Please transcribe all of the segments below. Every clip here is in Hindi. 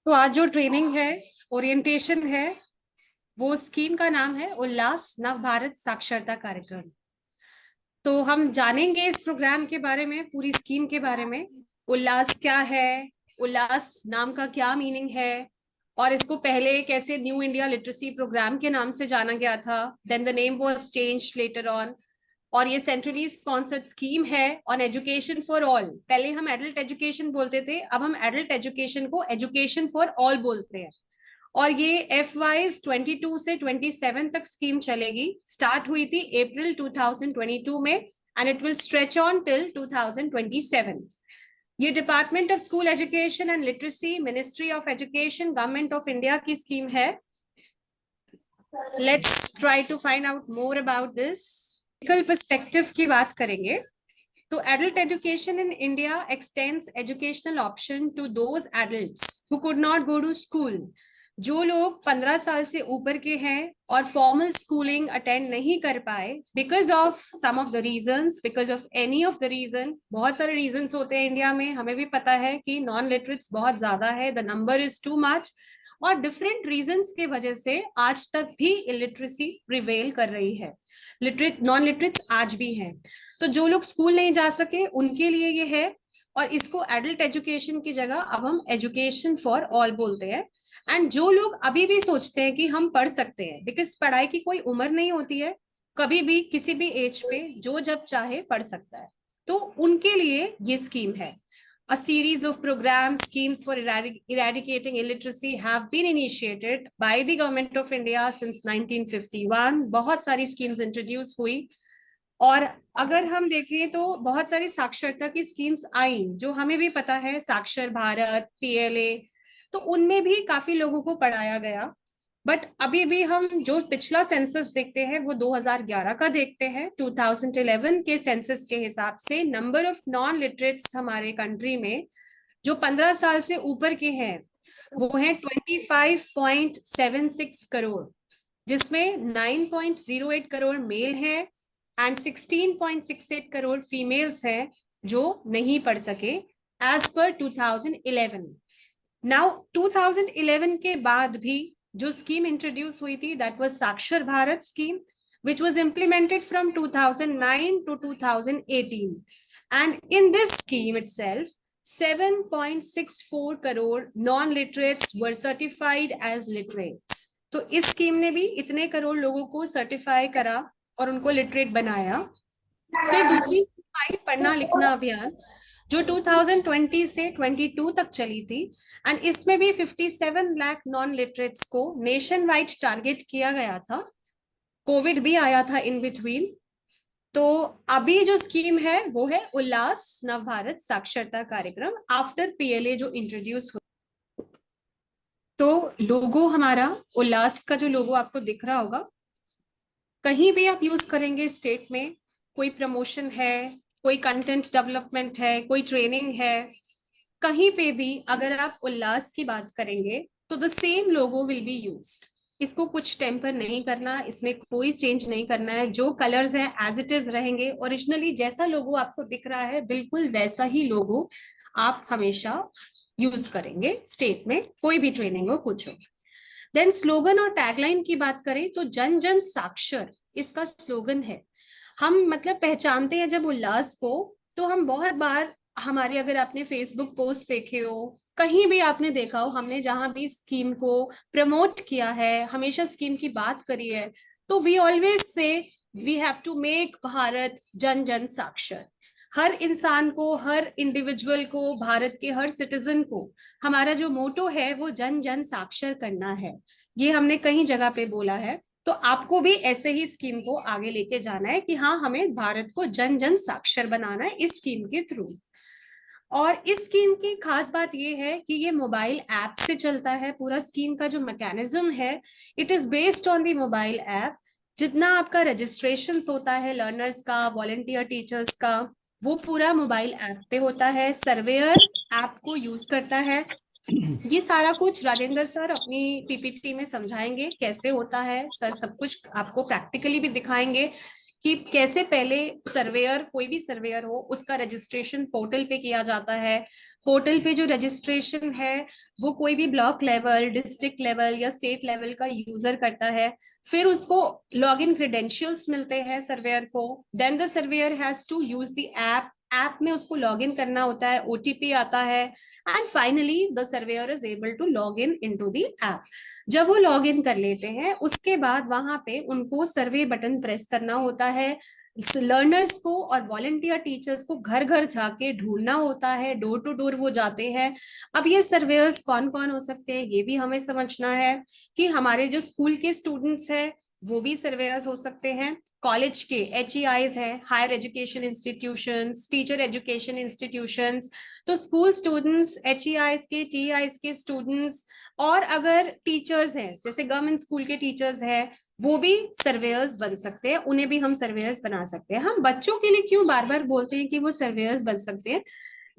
तो आज जो ट्रेनिंग है, ओरिएंटेशन है, वो स्कीम का नाम है उल्लास नव भारत साक्षरता कार्यक्रम। तो हम जानेंगे इस प्रोग्राम के बारे में, पूरी स्कीम के बारे में। उल्लास क्या है, उल्लास नाम का क्या मीनिंग है, और इसको पहले कैसे न्यू इंडिया लिटरेसी प्रोग्राम के नाम से जाना गया था, then the name was changed later on. और ये सेंट्रली स्पॉन्सर्ड स्कीम है ऑन एजुकेशन फॉर ऑल। पहले हम एडल्ट एजुकेशन बोलते थे, अब हम एडल्ट एजुकेशन को एजुकेशन फॉर ऑल बोलते हैं। और ये एफ वाइज 22 से 27 तक स्कीम चलेगी। स्टार्ट हुई थी अप्रैल 2022 में and it will stretch on till 2027। ये department of school education and literacy, ministry of education, government of India की स्कीम है। Let's try to find out more about this. Perspective की बात करेंगे तो adult education in India extends educational option to those adults who could not go to school। जो लोग 15 साल से ऊपर के हैं और फॉर्मल स्कूलिंग अटेंड नहीं कर पाए because of some of the reasons, because of any of the reason. बहुत सारे रीजंस होते हैं इंडिया में, हमें भी पता है कि नॉन लिटरेट्स बहुत ज्यादा है, the number is too much. और डिफरेंट रीजंस के वजह से आज तक भी इलिटरेसी प्रिवेल कर रही है। लिटरेट नॉन लिटरेट्स आज भी हैं। तो जो लोग स्कूल नहीं जा सके उनके लिए ये है, और इसको एडल्ट एजुकेशन की जगह अब हम एजुकेशन फॉर ऑल बोलते हैं। एंड जो लोग अभी भी सोचते हैं कि हम पढ़ सकते हैं, बिकॉज पढ़ाई की कोई उम्र नहीं होती है, कभी भी किसी भी एज पे जो जब चाहे पढ़ सकता है, तो उनके लिए ये स्कीम है। A series of programs, schemes for eradicating illiteracy have been initiated by the government of India since 1951। बहुत सारी schemes introduce हुई। और अगर हम देखें तो बहुत सारी साक्षरता की स्कीम्स आई, जो हमें भी पता है, साक्षर भारत, पीएलए, तो उनमें भी काफी लोगों को पढ़ाया गया। बट अभी भी हम जो पिछला सेंसस देखते हैं वो 2011 का देखते हैं। 2011 के सेंसस के हिसाब से नंबर ऑफ नॉन लिटरेट्स हमारे कंट्री में जो 15 साल से ऊपर के हैं वो है 25.76 करोड़, जिसमें 9.08 करोड़ मेल है एंड 16.68 करोड़ फीमेल्स हैं जो नहीं पढ़ सके एज पर 2011। नाउ 2011 के बाद भी जो स्कीम इंट्रोड्यूस हुई थी, दैट वाज साक्षर Bharat scheme, which was implemented from 2009 to 2018, and in this scheme itself 7.64 crore non-literates were certified as literates। तो इस स्कीम ने भी इतने करोड़ लोगों को सर्टिफाई करा और उनको लिटरेट बनाया। फिर दूसरी पढ़ना लिखना अभियान जो 2020 से 22 तक चली थी, एंड इसमें भी 57 लाख नॉन लिटरेट्स को नेशन वाइड टारगेट किया गया था। कोविड भी आया था इन बिटवीन। तो अभी जो स्कीम है वो है उल्लास नव भारत साक्षरता कार्यक्रम आफ्टर पीएलए जो इंट्रोड्यूस हुआ। तो लोगो हमारा उल्लास का जो लोगो आपको दिख रहा होगा, कहीं भी आप यूज करेंगे स्टेट में, कोई प्रमोशन है, कोई कंटेंट डेवलपमेंट है, कोई ट्रेनिंग है, कहीं पे भी अगर आप उल्लास की बात करेंगे तो the same logo will be used. इसको कुछ टेम्पर नहीं करना, इसमें कोई चेंज नहीं करना है, जो कलर्स हैं एज इट इज रहेंगे। ओरिजिनली जैसा लोगो आपको दिख रहा है बिल्कुल वैसा ही लोगो आप हमेशा यूज करेंगे स्टेट में, कोई भी ट्रेनिंग हो कुछ हो। देन स्लोगन और टैगलाइन की बात करें तो जन जन साक्षर इसका स्लोगन है। हम मतलब पहचानते हैं जब उल्लास को, तो हम बहुत बार हमारे, अगर आपने फेसबुक पोस्ट देखे हो, कहीं भी आपने देखा हो, हमने जहां भी स्कीम को प्रमोट किया है, हमेशा स्कीम की बात करी है, तो वी ऑलवेज से we have to make Bharat जन जन साक्षर। हर इंसान को, हर इंडिविजुअल को, भारत के हर सिटीजन को हमारा जो मोटो है वो जन जन साक्षर करना है। ये हमने कहीं जगह पे बोला है। तो आपको भी ऐसे ही स्कीम को आगे लेके जाना है कि हाँ, हमें भारत को जन जन साक्षर बनाना है इस स्कीम के थ्रू। और इस स्कीम की खास बात ये है कि ये मोबाइल ऐप से चलता है। पूरा स्कीम का जो मैकेनिज्म है it is based on the mobile app. जितना आपका रजिस्ट्रेशन होता है लर्नर्स का, वॉलंटियर टीचर्स का, वो पूरा मोबाइल ऐप पे होता है। सर्वेयर ऐप को यूज करता है। ये सारा कुछ राजेंद्र सर अपनी पीपीटी में समझाएंगे कैसे होता है। सर सब कुछ आपको प्रैक्टिकली भी दिखाएंगे कि कैसे पहले सर्वेयर, कोई भी सर्वेयर हो, उसका रजिस्ट्रेशन पोर्टल पे किया जाता है। पोर्टल पे जो रजिस्ट्रेशन है वो कोई भी ब्लॉक लेवल, डिस्ट्रिक्ट लेवल या स्टेट लेवल का यूजर करता है। फिर उसको लॉग इन क्रेडेंशियल्स मिलते हैं सर्वेयर को। Then the surveyor has to use the app में उसको लॉग इन करना होता है, ओटीपी आता है, and finally the surveyor is able to log in into the app. जब वो लॉग इन कर लेते हैं उसके बाद वहां पे उनको सर्वे बटन प्रेस करना होता है। लर्नर्स को और वॉलंटियर टीचर्स को घर घर जाके ढूंढना होता है, डोर टू डोर वो जाते हैं। अब ये सर्वेयर्स कौन कौन हो सकते हैं ये भी हमें समझना है, कि हमारे जो स्कूल के स्टूडेंट्स हैं वो भी सर्वेयर्स हो सकते हैं, कॉलेज के HEIs है, higher education institutions, teacher education institutions, तो स्कूल स्टूडेंट्स, HEIs के, TEIs के स्टूडेंट्स, और अगर टीचर्स हैं जैसे गवर्नमेंट स्कूल के टीचर्स हैं वो भी सर्वेयर्स बन सकते हैं, उन्हें भी हम सर्वेयर्स बना सकते हैं। हम बच्चों के लिए क्यों बार बार बोलते हैं कि वो सर्वेयर्स बन सकते हैं?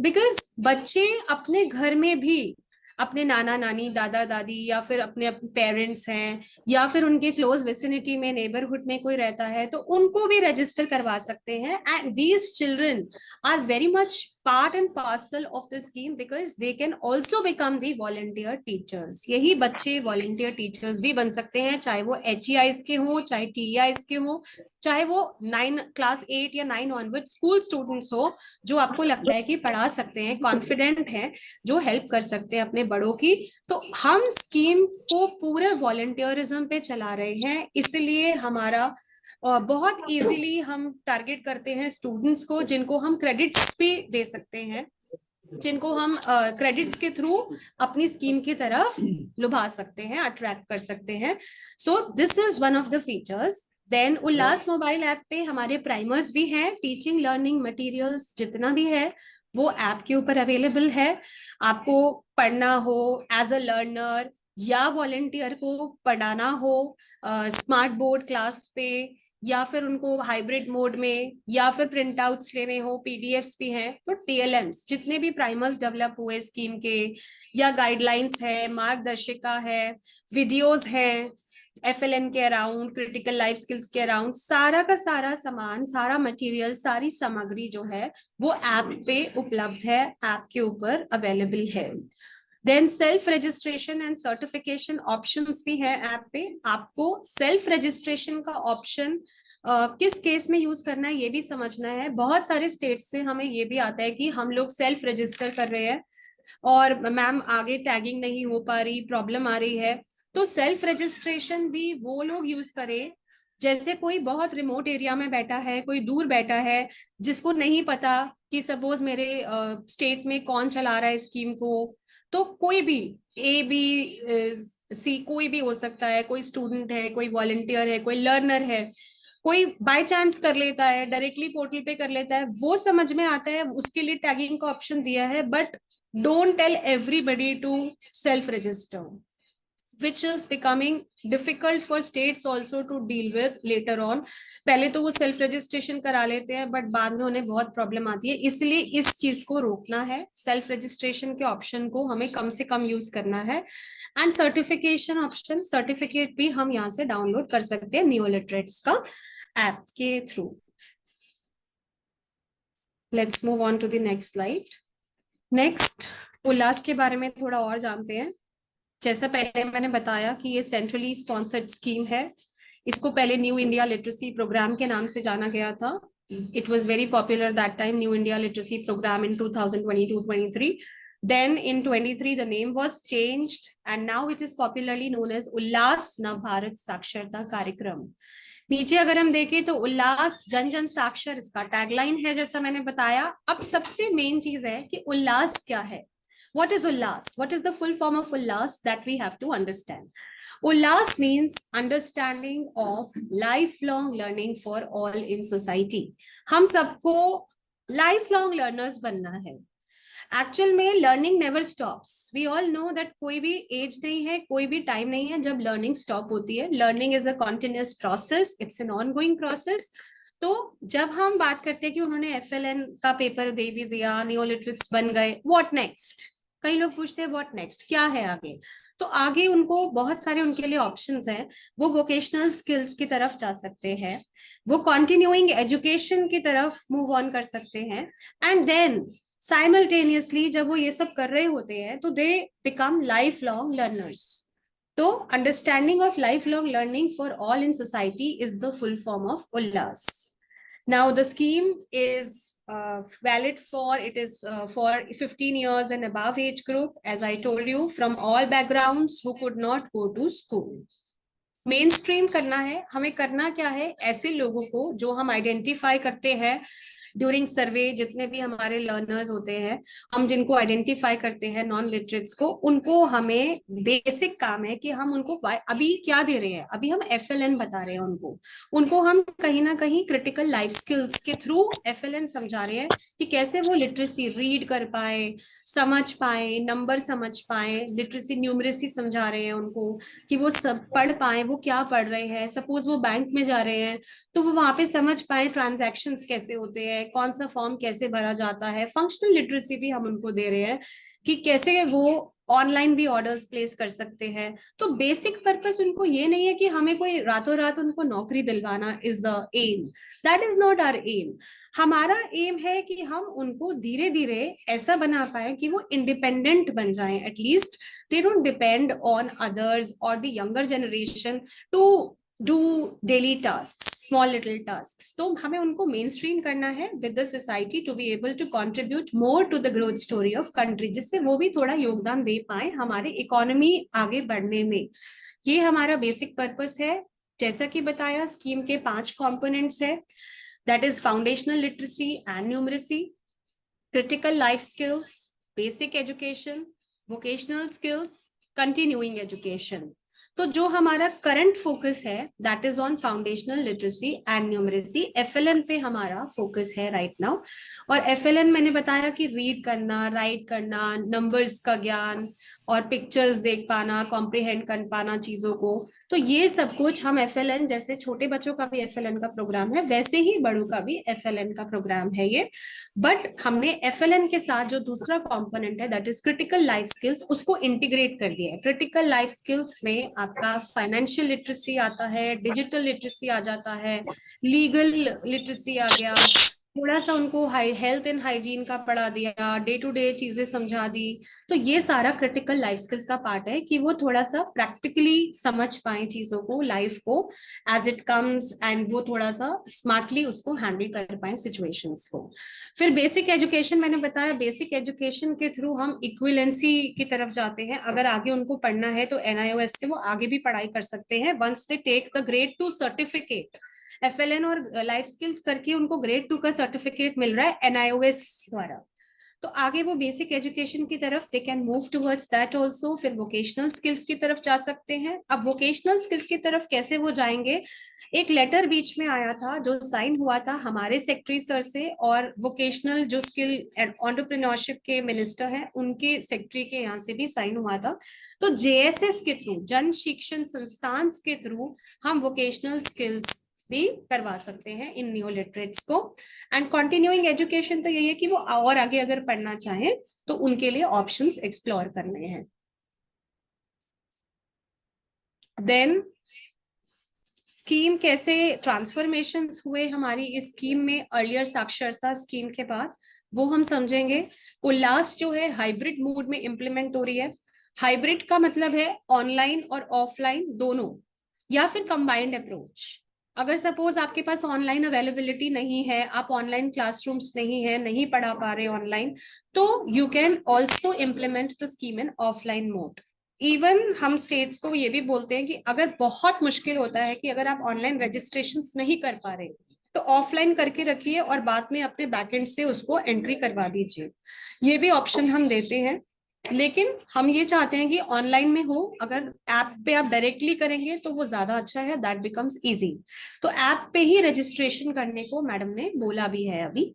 बिकॉज बच्चे अपने घर में भी अपने नाना नानी, दादा दादी, या फिर अपने पेरेंट्स हैं, या फिर उनके क्लोज विसिनिटी में, नेबरहुड में कोई रहता है तो उनको भी रजिस्टर करवा सकते हैं। And these children are very much part and parcel of the scheme because they can also become the volunteer teachers. यही बच्चे वॉलंटियर टीचर्स भी बन सकते हैं, चाहे वो HEIs के हो, चाहे TEIs के हो, चाहे वो क्लास 8 या 9 ऑनवर्ड स्कूल स्टूडेंट्स हो, जो आपको लगता है कि पढ़ा सकते हैं, कॉन्फिडेंट हैं, जो हेल्प कर सकते हैं अपने बड़ों की। तो हम स्कीम को पूरे वॉलंटियरिज्म पे चला रहे हैं, इसलिए हमारा बहुत इजीली हम टारगेट करते हैं स्टूडेंट्स को, जिनको हम क्रेडिट्स भी दे सकते हैं, जिनको हम क्रेडिट्स के थ्रू अपनी स्कीम की तरफ लुभा सकते हैं, अट्रैक्ट कर सकते हैं। So this is one of the features. Then Ullas mobile app पे हमारे प्राइमर्स भी हैं, टीचिंग लर्निंग मटेरियल्स जितना भी है वो ऐप के ऊपर अवेलेबल है। आपको पढ़ना हो एज अ लर्नर, या वॉलंटियर को पढ़ाना हो स्मार्ट बोर्ड क्लास पे, या फिर उनको हाइब्रिड मोड में, या फिर प्रिंट आउट्स लेने हो, PDFs भी हैं, तो TLMs जितने भी प्राइमर्स डेवलप हुए स्कीम के, या गाइडलाइंस है, मार्गदर्शिका है, वीडियोस हैं FLN के अराउंड, क्रिटिकल लाइफ स्किल्स के अराउंड, सारा का सारा सामान, सारा मटेरियल, सारी सामग्री जो है वो ऐप पे उपलब्ध है, ऐप के ऊपर अवेलेबल है। Then self registration and certification options भी है ऐप पे। आपको सेल्फ रजिस्ट्रेशन का ऑप्शन किस केस में यूज करना है ये भी समझना है। बहुत सारे स्टेट्स से हमें ये भी आता है कि हम लोग सेल्फ रजिस्टर कर रहे हैं और मैम आगे टैगिंग नहीं हो पा रही, प्रॉब्लम आ रही है, तो सेल्फ रजिस्ट्रेशन भी वो लोग यूज करें जैसे कोई बहुत रिमोट एरिया में बैठा है, कोई दूर बैठा है, जिसको नहीं पता कि सपोज मेरे स्टेट में कौन चला रहा है स्कीम को, तो कोई भी ABC कोई भी हो सकता है, कोई स्टूडेंट है, कोई वॉलंटियर है, कोई लर्नर है, कोई बाय चांस कर लेता है, डायरेक्टली पोर्टल पे कर लेता है, वो समझ में आता है, उसके लिए टैगिंग का ऑप्शन दिया है। But don't tell everybody to self register, which is becoming difficult for states also to deal with later on। पहले तो वो सेल्फ रजिस्ट्रेशन करा लेते हैं बट बाद में उन्हें बहुत प्रॉब्लम आती है, इसलिए इस चीज को रोकना है, सेल्फ रजिस्ट्रेशन के ऑप्शन को हमें कम से कम यूज करना है। एंड सर्टिफिकेशन ऑप्शन, सर्टिफिकेट भी हम यहाँ से डाउनलोड कर सकते हैं नियोलिटरेट्स का ऐप के through. Let's move on to the next slide. Next Ullas के बारे में थोड़ा और जानते हैं। जैसा पहले मैंने बताया कि ये सेंट्रली स्पॉन्सर्ड स्कीम है, इसको पहले न्यू इंडिया लिटरेसी प्रोग्राम के नाम से जाना गया था। It was very popular that time, new India literacy programme in 2022-23। then in 23 the name was changed and now it is popularly known as उल्लास नव भारत साक्षरता कार्यक्रम। नीचे अगर हम देखें तो उल्लास जन जन साक्षर इसका टैगलाइन है, जैसा मैंने बताया। अब सबसे मेन चीज है कि उल्लास क्या है, what is ullas, what is the full form of ullas that we have to understand. Ullas means understanding of lifelong learning for all in society। हम सबको lifelong learners बनना है। एक्चुअल में learning never stops, we all know that कोई भी एज नहीं है, कोई भी टाइम नहीं है जब लर्निंग स्टॉप होती है। Learning is a continuous process, it's an ongoing process. तो जब हम बात करते हैं कि उन्होंने FLN का पेपर दे भी दिया, नियोलिटरेट्स बन गए, व्हाट नेक्स्ट, कई लोग पूछते हैं व्हाट नेक्स्ट, क्या है आगे। तो आगे उनको बहुत सारे उनके लिए ऑप्शंस हैं। वो वोकेशनल स्किल्स की तरफ जा सकते हैं, वो कंटिन्यूइंग एजुकेशन की तरफ मूव ऑन कर सकते हैं, एंड देन साइमल्टेनियसली जब वो ये सब कर रहे होते हैं तो they become life long learners. तो understanding of life long learning for all in society is the full form of Ullas. Now the scheme is valid for, it is for 15 years and above age group, as I told you, from all backgrounds who could not go to school. Main stream करना है हमें, करना क्या है, ऐसे लोगों को जो हम आइडेंटिफाई करते हैं ड्यूरिंग सर्वे, जितने भी हमारे लर्नर्स होते हैं, हम जिनको आइडेंटिफाई करते हैं नॉन लिटरेट्स को, उनको हमें बेसिक काम है कि हम उनको अभी क्या दे रहे हैं, अभी हम एफएलएन बता रहे हैं उनको, उनको हम कहीं ना कहीं क्रिटिकल लाइफ स्किल्स के थ्रू एफएलएन समझा रहे हैं कि कैसे वो लिटरेसी रीड कर पाए, समझ पाए, नंबर समझ पाए, लिटरेसी न्यूमरेसी समझा रहे हैं उनको कि वो सब पढ़ पाए, वो क्या पढ़ रहे हैं। सपोज वो बैंक में जा रहे हैं तो वो वहां पे समझ पाए ट्रांजैक्शंस कैसे होते हैं, कौन सा फॉर्म कैसे भरा जाता है। फंक्शनल लिटरेसी भी हम उनको दे रहे हैं कि कैसे वो ऑनलाइन भी ऑर्डर्स प्लेस कर सकते हैं। तो बेसिक पर्पस उनको ये नहीं है कि हमें कोई रातों रात उनको नौकरी दिलवाना is the aim, that is not our aim. हमारा एम है कि हम उनको धीरे धीरे ऐसा बना पाए कि वो इंडिपेंडेंट बन जाएं, at least they don't depend on others और the younger generation to do daily task, small little task. तो हमें उनको मेन स्ट्रीम करना है with the society to be able to contribute more to the growth story of country, जिससे वो भी थोड़ा योगदान दे पाए हमारे इकोनॉमी आगे बढ़ने में। ये हमारा बेसिक पर्पस है। जैसा कि बताया, स्कीम के 5 कंपोनेंट्स है, that is foundational literacy and numeracy, critical life skills, basic education, vocational skills, continuing education. तो जो हमारा करंट फोकस है that is on foundational literacy and numeracy, FLN पे हमारा फोकस है राइट नाउ। और एफएलएन मैंने बताया कि रीड करना, राइट करना, नंबर्स का ज्ञान और पिक्चर्स देख पाना, कॉम्प्रिहेंड कर पाना चीजों को। तो ये सब कुछ हम एफएलएन, जैसे छोटे बच्चों का भी एफएलएन का प्रोग्राम है वैसे ही बड़ों का भी एफएलएन का प्रोग्राम है ये। बट हमने एफएलएन के साथ जो दूसरा कंपोनेंट है that is critical life skills, उसको इंटीग्रेट कर दिया है। क्रिटिकल लाइफ स्किल्स में आपका फाइनेंशियल लिटरेसी आता है, डिजिटल लिटरेसी आ जाता है, लीगल लिटरेसी आ गया, थोड़ा सा उनको हेल्थ एंड हाइजीन का पढ़ा दिया, डे टू डे चीजें समझा दी। तो ये सारा क्रिटिकल लाइफ स्किल्स का पार्ट है कि वो थोड़ा सा प्रैक्टिकली समझ पाए चीजों को, लाइफ को एज इट कम्स, एंड वो थोड़ा सा स्मार्टली उसको हैंडल कर पाए सिचुएशंस को। फिर बेसिक एजुकेशन मैंने बताया, बेसिक एजुकेशन के थ्रू हम इक्विलेंसी की तरफ जाते हैं। अगर आगे उनको पढ़ना है तो एनआईओएस से वो आगे भी पढ़ाई कर सकते हैं once they take the grade 2 certificate. FLN और लाइफ स्किल्स करके उनको ग्रेड 2 का सर्टिफिकेट मिल रहा है एनआईओएस द्वारा। तो आगे वो बेसिक एजुकेशन की तरफ they can move towards that also. फिर वोकेशनल स्किल्स की तरफ जा सकते हैं। अब वोकेशनल स्किल्स की तरफ कैसे वो जाएंगे, एक लेटर बीच में आया था जो साइन हुआ था हमारे सेक्रेटरी सर से और वोकेशनल जो स्किल एंड एंटरप्रेन्योरशिप के मिनिस्टर हैं उनके सेक्रेटरी के यहाँ से भी साइन हुआ था। तो जेएसएस के थ्रू, जन शिक्षण संस्थान के थ्रू हम वोकेशनल स्किल्स भी करवा सकते हैं इन न्यू लिटरेट्स को। एंड कंटिन्यूइंग एजुकेशन तो यही है कि वो और आगे अगर पढ़ना चाहें तो उनके लिए ऑप्शंस एक्सप्लोर करने हैं। देन स्कीम कैसे ट्रांसफॉर्मेशन हुए हमारी इस स्कीम में अर्लियर साक्षरता स्कीम के बाद, वो हम समझेंगे। उल्लास जो है हाइब्रिड मोड में इम्प्लीमेंट हो रही है। हाइब्रिड का मतलब है ऑनलाइन और ऑफलाइन दोनों, या फिर कंबाइंड अप्रोच। अगर सपोज आपके पास ऑनलाइन अवेलेबिलिटी नहीं है, आप ऑनलाइन क्लासरूम्स नहीं है, नहीं पढ़ा पा रहे ऑनलाइन, तो you can also implement the scheme in offline mode. Even हम स्टेट्स को ये भी बोलते हैं कि अगर बहुत मुश्किल होता है कि अगर आप ऑनलाइन रजिस्ट्रेशन नहीं कर पा रहे तो ऑफलाइन करके रखिए और बाद में अपने बैकएंड से उसको एंट्री करवा दीजिए। ये भी ऑप्शन हम देते हैं, लेकिन हम ये चाहते हैं कि ऑनलाइन में हो। अगर ऐप पे आप डायरेक्टली करेंगे तो वो ज्यादा अच्छा है, दैट बिकम्स इजी। तो ऐप पे ही रजिस्ट्रेशन करने को मैडम ने बोला भी है अभी,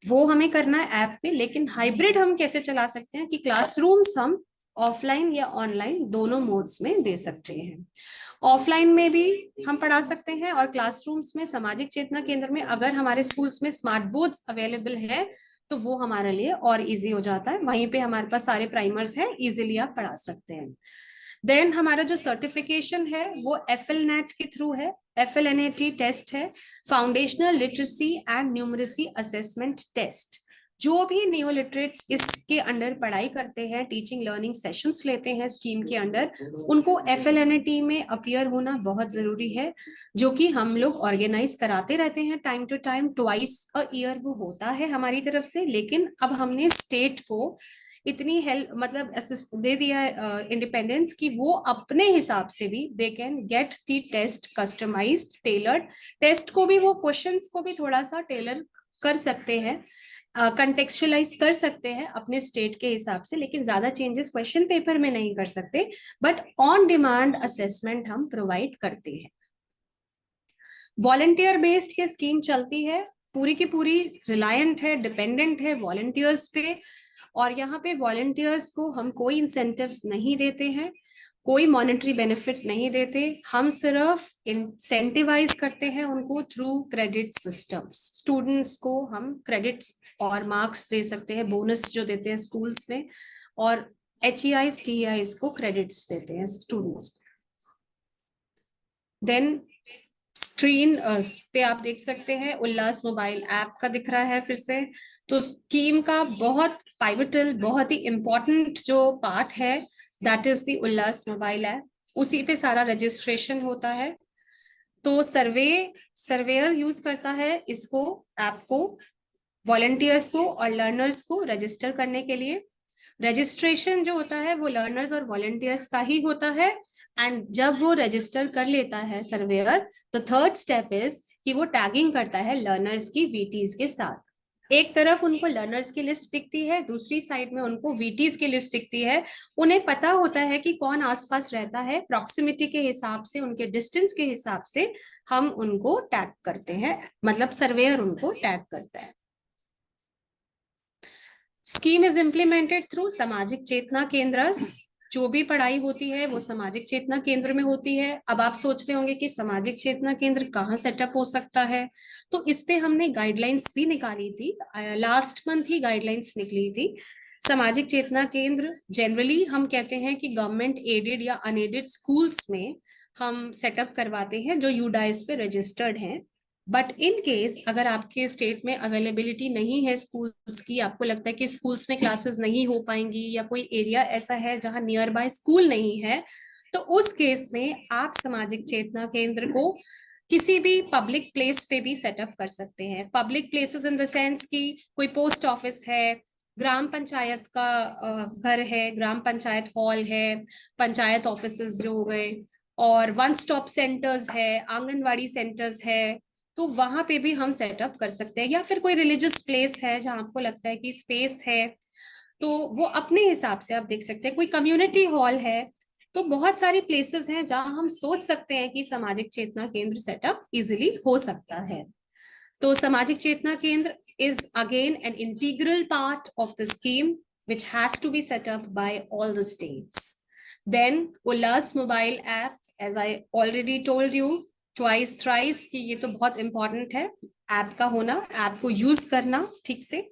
वो हमें करना है ऐप पे। लेकिन हाइब्रिड हम कैसे चला सकते हैं कि क्लासरूम्स हम ऑफलाइन या ऑनलाइन दोनों मोड्स में दे सकते हैं। ऑफलाइन में भी हम पढ़ा सकते हैं और क्लासरूम्स में सामाजिक चेतना केंद्र में अगर हमारे स्कूल्स में स्मार्ट बोर्ड्स अवेलेबल है तो वो हमारे लिए और इजी हो जाता है। वहीं पे हमारे पास सारे प्राइमर्स हैं, इजीली आप पढ़ा सकते हैं। देन हमारा जो सर्टिफिकेशन है वो FLNET के थ्रू है। FLNAT टेस्ट है, foundational literacy and numeracy assessment test. जो भी न्यू लिटरेट्स इसके अंडर पढ़ाई करते हैं, टीचिंग लर्निंग सेशंस लेते हैं स्कीम के अंडर, उनको FLNAT में अपीयर होना बहुत जरूरी है, जो कि हम लोग ऑर्गेनाइज कराते रहते हैं time to time, twice a year वो होता है हमारी तरफ से। लेकिन अब हमने स्टेट को इतनी हेल्प मतलब असिस्ट दे दिया इंडिपेंडेंस कि वो अपने हिसाब से भी they can get the test customised tailored. Test को भी वो क्वेश्चंस को भी थोड़ा सा टेलर कर सकते हैं, कंटेक्चुअलाइज कर सकते हैं अपने स्टेट के हिसाब से, लेकिन ज्यादा चेंजेस क्वेश्चन पेपर में नहीं कर सकते। बट ऑन डिमांड असेसमेंट हम प्रोवाइड करते हैं। वॉलंटियर बेस्ड ये स्कीम चलती है, पूरी की पूरी रिलायंट है, डिपेंडेंट है वॉलंटियर्स पे। और यहाँ पे वॉलंटियर्स को हम कोई इंसेंटिव्स नहीं देते हैं, कोई मॉनेटरी बेनिफिट नहीं देते, हम सिर्फ इंसेंटिवाइज करते हैं उनको थ्रू क्रेडिट सिस्टम्स। स्टूडेंट्स को हम क्रेडिट्स और मार्क्स दे सकते हैं, बोनस जो देते हैं स्कूल्स में, और HEIs TEIs को क्रेडिट्स देते हैं स्टूडेंट्स। देन स्क्रीन पे आप देख सकते हैं उल्लास मोबाइल ऐप का दिख रहा है फिर से। तो स्कीम का बहुत पाइवटल, बहुत ही इंपॉर्टेंट जो पार्ट है, that is the Ullas mobile app. उसी पे सारा रजिस्ट्रेशन होता है। तो सर्वेयर यूज करता है इसको, ऐप को, वॉलंटियर्स को और लर्नर्स को रजिस्टर करने के लिए। रजिस्ट्रेशन जो होता है वो लर्नर्स और वॉलंटियर्स का ही होता है। एंड जब वो रजिस्टर कर लेता है सर्वेयर, तो थर्ड स्टेप इज कि वो टैगिंग करता है लर्नर्स की VTs के साथ। एक तरफ उनको लर्नर्स की लिस्ट दिखती है, दूसरी साइड में उनको VTs की लिस्ट दिखती है। उन्हें पता होता है कि कौन आसपास रहता है, प्रॉक्सिमिटी के हिसाब से, उनके डिस्टेंस के हिसाब से हम उनको टैग करते हैं, मतलब सर्वेयर उनको टैग करता है। स्कीम इज इम्प्लीमेंटेड थ्रू सामाजिक चेतना केंद्र। जो भी पढ़ाई होती है वो सामाजिक चेतना केंद्र में होती है। अब आप सोच रहे होंगे कि सामाजिक चेतना केंद्र कहाँ सेटअप हो सकता है, तो इस पे हमने गाइडलाइंस भी निकाली थी, लास्ट मंथ ही गाइडलाइंस निकली थी। सामाजिक चेतना केंद्र जनरली हम कहते हैं कि गवर्नमेंट एडेड या अनएडेड स्कूल्स में हम सेटअप करवाते हैं जो यूडाइस पे रजिस्टर्ड हैं। बट इन केस अगर आपके स्टेट में अवेलेबिलिटी नहीं है स्कूल्स की, आपको लगता है कि स्कूल्स में क्लासेस नहीं हो पाएंगी, या कोई एरिया ऐसा है जहां नियर बाय स्कूल नहीं है, तो उस केस में आप सामाजिक चेतना केंद्र को किसी भी पब्लिक प्लेस पे भी सेटअप कर सकते हैं। Public places in the sense कि कोई पोस्ट ऑफिस है, ग्राम पंचायत का घर है, ग्राम पंचायत हॉल है, पंचायत ऑफिसेज जो हो गए, और वन स्टॉप सेंटर्स है, आंगनवाड़ी सेंटर्स है, तो वहां पे भी हम सेटअप कर सकते हैं। या फिर कोई रिलीजियस प्लेस है जहां आपको लगता है कि स्पेस है, तो वो अपने हिसाब से आप देख सकते हैं। कोई कम्युनिटी हॉल है, तो बहुत सारी प्लेसेस हैं जहां हम सोच सकते हैं कि सामाजिक चेतना केंद्र सेटअप इजिली हो सकता है। तो सामाजिक चेतना केंद्र is again an integral part of the scheme which has to be set up by all the states. Then Ullas mobile app, as I already told you twice thrice कि ये तो बहुत इंपॉर्टेंट है ऐप का होना, ऐप को यूज करना ठीक से।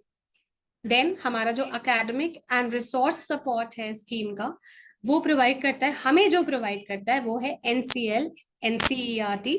देन हमारा जो एकेडमिक एंड रिसोर्स सपोर्ट है स्कीम का, वो प्रोवाइड करता है, हमें जो प्रोवाइड करता है वो है NCL NCERT,